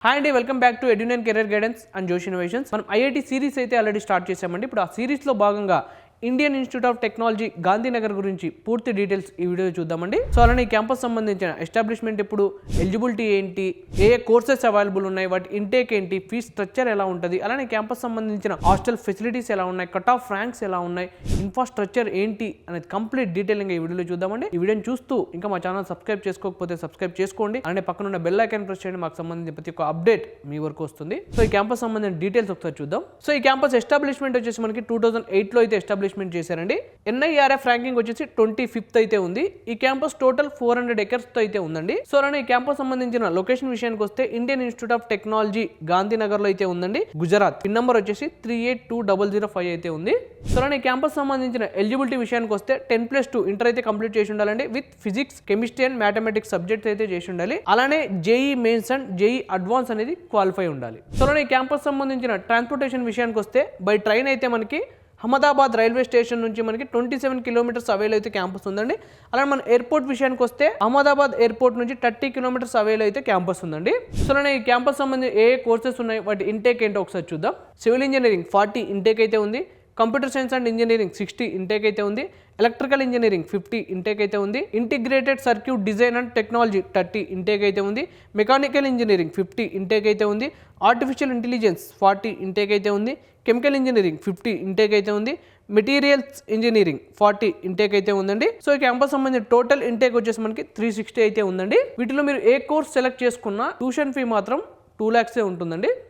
Hi అండి, welcome back to Edunine career guidance and Josh innovations. మనం IIT series అయితే already start చేసామండి. ఇప్పుడు ఆ సిరీస్లో భాగంగా Indian institute of technology Gandhinagar గురించి పూర్తి డీటెయిల్స్ ఈ వీడియో చూద్దామండి. సో అలానే ఈ క్యాంపస్ సంబంధించిన ఎస్టాబ్లిష్మెంట్ ఎప్పుడు, ఎలిజిబిలిటీ ఏంటి, ఏ కోర్సెస్ అవైలబుల్ ఉన్నాయి, వాటి ఇంటేక్ ఏంటి, ఫీజ్ స్ట్రక్చర్ ఎలా ఉంటుంది, అలానే క్యాంపస్ సంబంధించిన హాస్టల్ ఫెసిలిటీస్ ఎలా ఉన్నాయి, కట్ ఆఫ్ ర్యాంక్స్ ఎలా ఉన్నాయి, ఇన్ఫ్రాస్ట్రక్చర్ ఏంటి అనేది కంప్లీట్ డీటెయిలింగ్ ఈ వీడియోలో చూద్దామండి. ఈ వీడియోని చూస్తూ ఇంకా మా ఛానల్ సబ్స్క్రైబ్ చేసుకోకపోతే సబ్స్క్రైబ్ చేసుకోండి. అలానే పక్కన ఉన్న బెల్ ఐకాన్ ప్రెస్ చేయండి. మాకు సంబంధించిన ప్రతి ఒక్క అప్డేట్ మీ వరకు వస్తుంది. సో ఈ క్యాంపస్ సంబంధించిన డీటెయిల్స్ ఒకసారి చూద్దాం. సో ఈ క్యాంపస్ ఎస్టాబ్లిష్మెంట్ వచ్చేసి మనకి 2008 లో అయితే ఎస్టాబ్లిష్మెంట్ చేశారండి. NIRF ర్యాంకింగ్ వచ్చేసి 25th అయితే ఉంది. ఈ క్యాంపస్ టోటల్ 400 acres తో అయితే ఉందండి. సో అలానే ఈ క్యాంపస్ సంబంధించిన లొకేషన్ విషయానికి వస్తే Indian institute of technology Gandhinagar లో అయితే ఉందండి, గుజరాత్. పిన్ నెంబర్ వచ్చేసి 382005 అయితే ఉంది. సో అలానే ఈ క్యాంపస్ సంబంధించిన ఎలిజిబిలిటీ విషయానికి వస్తే 10+2 ఇంటర్ అయితే కంప్లీట్ చేసి ఉండాలండి. With physics, chemistry and mathematics subjects అయితే చేసి ఉండాలి. అలానే JEE mains and JEE advance అనేది క్వాలిఫై ఉండాలి. సో అలానే ఈ క్యాంపస్ సంబంధించిన ట్రాన్స్పోర్టేషన్ విషయానికి వస్తే బై ట్రైన్ అయితే మనకి అహ్మదాబాద్ రైల్వే స్టేషన్ నుంచి మనకి 27 kilometers అవేలో అయితే క్యాంపస్ ఉందండి. అలానే మన ఎయిర్పోర్ట్ విషయానికి వస్తే అహ్మదాబాద్ ఎయిర్పోర్ట్ నుంచి 30 kilometers అవేలో అయితే క్యాంపస్ ఉందండి. సో ఈ క్యాంపస్ సంబంధించి ఏ కోర్సెస్ ఉన్నాయి, వాటి ఇంటేక్ ఏంటో ఒకసారి చూద్దాం. సివిల్ ఇంజనీరింగ్ 40 ఇంటేక్ అయితే ఉంది. Computer science and engineering 60 intake అయితే ఉంది. ఎలక్ట్రికల్ ఇంజనీరింగ్ 50 ఇంటేక్ అయితే ఉంది. Integrated circuit design and technology 30 intake అయితే ఉంది. మెకానికల్ ఇంజనీరింగ్ 50 ఇంటేక్ అయితే ఉంది. ఆర్టిఫిషియల్ ఇంటెలిజెన్స్ 40 ఇంటేక్ అయితే ఉంది. కెమికల్ ఇంజనీరింగ్ 50 ఇంటేక్ అయితే ఉంది. మెటీరియల్స్ ఇంజనీరింగ్ 40 ఇంటేక్ అయితే ఉందండి. సో ఈ క్యాంపస్ సంబంధించిన టోటల్ ఇంటేక్ వచ్చేసి మనకి 360 అయితే ఉందండి. వీటిలో మీరు ఏ కోర్స్ సెలెక్ట్ చేసుకున్నా ట్యూషన్ ఫీ మాత్రం 2 lakhs ఉంటుందండి.